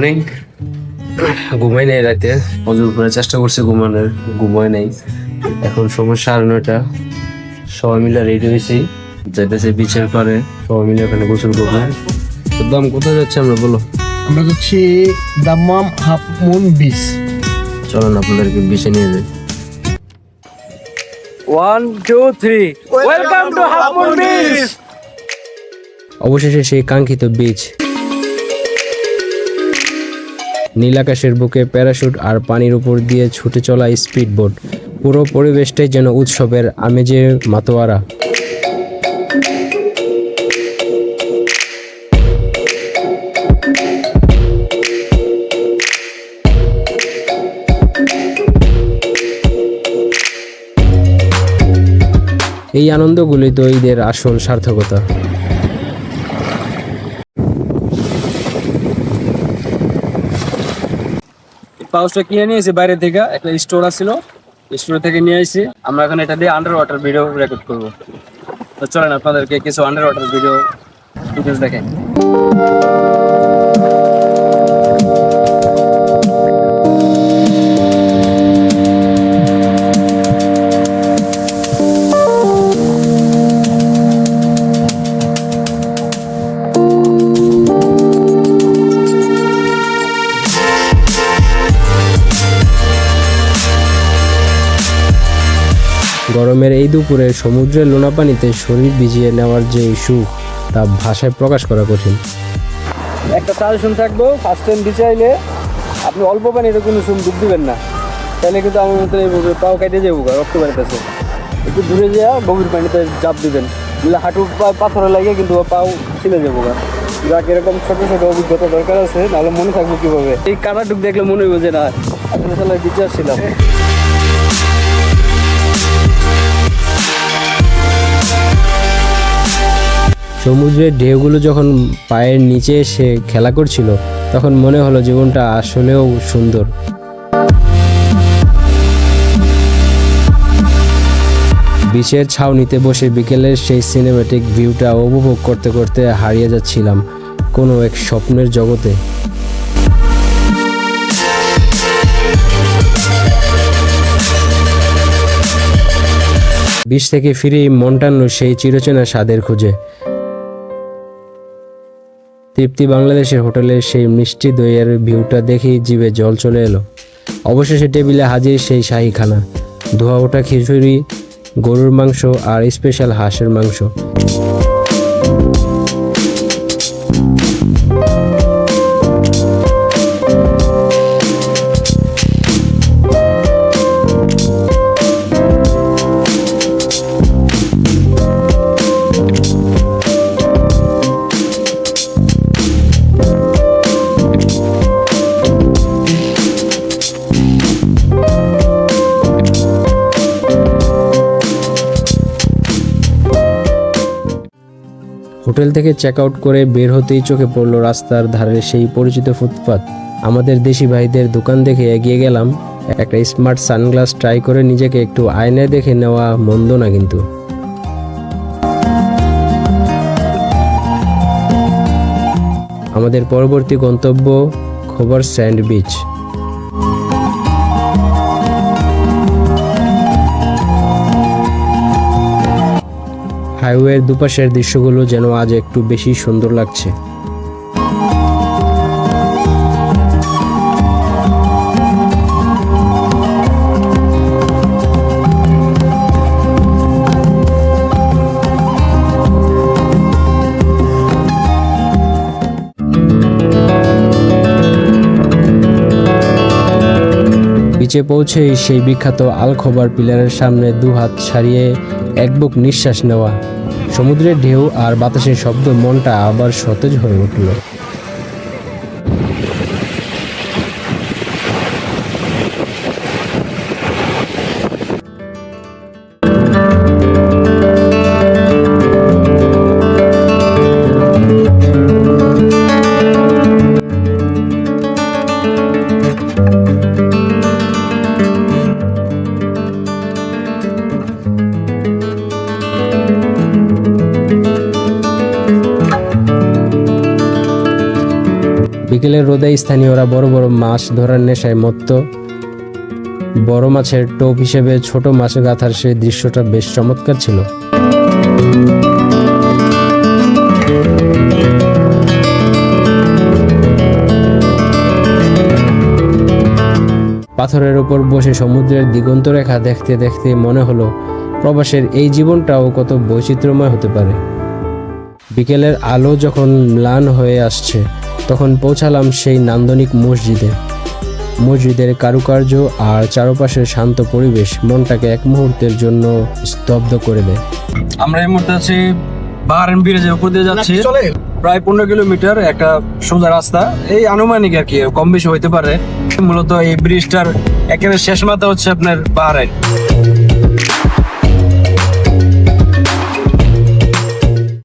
Morning. ঘুমাই নাই রাতে, অজুর করে চেষ্টা করছি ঘুমানোর, ঘুমাই নাই। এখন সময় 9:30, সবাই মিলে রেডি হয়েছি, যাইতেছে বিচের পারে, সবাই মিলে ওখানে গোসল করবো। দাম কোথায় যাচ্ছে আমরা বলো? আমরা যাচ্ছি দাম্মাম হাফ মুন বিচ। চলো না আপনাদেরকে বিচে নিয়ে যাই। 1 2 3 welcome to half moon beach. অবশেষে সেই কাঙ্ক্ষিত বিচ। নীল আকাশের বুকে প্যারাশুট আর পানির উপর দিয়ে ছুটে চলা স্পিড বোট, পুরো পরিবেশটাই যেন উৎসবের আমেজে মাতোয়ারা। এই আনন্দগুলি তো ঈদের আসল সার্থকতা। পাউচটা কিনে নিয়েছি বাইরে থেকে, একটা স্টোর আছিল, স্টোর থেকে নিয়ে আসি। আমরা এখন এটা দিয়ে আন্ডার ওয়াটার ভিডিও রেকর্ড করবো। তো চলেন আপনাদেরকে কিছু আন্ডার ওয়াটার ভিডিও ফুটেজ দেখাই। গরমের এই দুপুরে সমুদ্রের লোনা পানিতে শরীর ভিজিয়ে নেওয়ার যে সুখ, তা ভাষায় প্রকাশ করা কঠিন। একটা সাজেশন থাকবো, ফার্স্ট টাইম বিচে আইলে আপনি অল্প পানিতে কোনো সময় ডুব দিবেন না, তাহলে কিন্তু আমার মতো এইভাবে পাও কেটে যাবো, রক্ত বাড়িতেছে। একটু দূরে যাওয়া গভীর পানিতে জাপ দিবেন, বুঝলে হাঁটু পাথরে লাগে কিন্তু পাও ছিলে যাবো। যাক এরকম ছোট ছোট অভিজ্ঞতা দরকার আছে, নাহলে মনে থাকবো কিভাবে। এই কাটা ডুব দেখলে মনে হইব যে না আসলে তাহলে বিচে আসছিলাম। সমুদ্রের ঢেউগুলো যখন পায়ের নিচে এসে খেলা করছিল, তখন মনে হলো জীবনটা আসলেও সুন্দর। বিচের ছাউনিতে বসে বিকেলের সেই সিনেম্যাটিক ভিউটা উপভোগ করতে করতে হারিয়ে যাচ্ছিলাম কোনো এক স্বপ্নের জগতে। বিচ থেকে ফিরে মন টানলো সেই চিরচেনা স্বাদের খুঁজে। তৃপ্তি বাংলাদেশের হোটেলের সেই মিষ্টি দইয়ের ভিউটা দেখেই জিভে জল চলে এলো। অবশেষে টেবিলে হাজির সেই শাহী খানা, ধোয়া ওঠা খিচুড়ি, গরুর মাংস আর স্পেশাল হাঁসের মাংস। হোটেল থেকে চেক আউট করে বের হতেই চোখে পড়লো রাস্তার ধারে সেই পরিচিত ফুটপাত। আমাদের দেশি ভাইদের দোকান দেখে এগিয়ে গেলাম। একটা স্মার্ট সানগ্লাস ট্রাই করে নিজেকে একটু আয়নায় দেখে নেওয়া মন্দ না কিন্তু। আমাদের পরবর্তী গন্তব্য খোবর স্যান্ড বিচ। হাইওয়ের দুপাশের দৃশ্যগুলো যেন আজ একটু বেশি সুন্দর লাগছে। বিচে পৌঁছেই সেই বিখ্যাত আল খোবর পিলারের সামনে দুহাত ছাড়িয়ে এক বুক নিঃশ্বাস নেওয়া। সমুদ্রের ঢেউ আর বাতাসের শব্দ মনটা আবার সতেজ হয়ে উঠল। বিকেলের রোদে স্থানীয়রা বড় বড় মাছ ধরার নেশায় মত্ত। বড় মাছের টোপ হিসেবে ছোট মাছ গাঁথার সেই দৃশ্যটা বেশ চমৎকার ছিল। পাথরের উপর বসে সমুদ্রের দিগন্ত রেখা দেখতে দেখতে মনে হলো প্রবাসের এই জীবনটাও কত বৈচিত্র্যময় হতে পারে। বিকেলের আলো যখন ম্লান হয়ে আসছে তখন পৌঁছালাম সেই নান্দনিক মসজিদে। মসজিদের কারুকার্য আর চারপাশের শান্ত পরিবেশ মনটাকে এক মুহূর্তের জন্য স্তব্ধ করে দেয়। আমরা এই মুহূর্তে আছি বাহারাইন ব্রিজের উপর দিয়ে যাচ্ছি, প্রায় 15 কিলোমিটার একটা সোজা রাস্তা, এই আনুমানিক আর কি, কম বেশি হইতে পারে। মূলত এই ব্রিজটার একেবারে শেষ মাথা হচ্ছে আপনার বাহারাইন।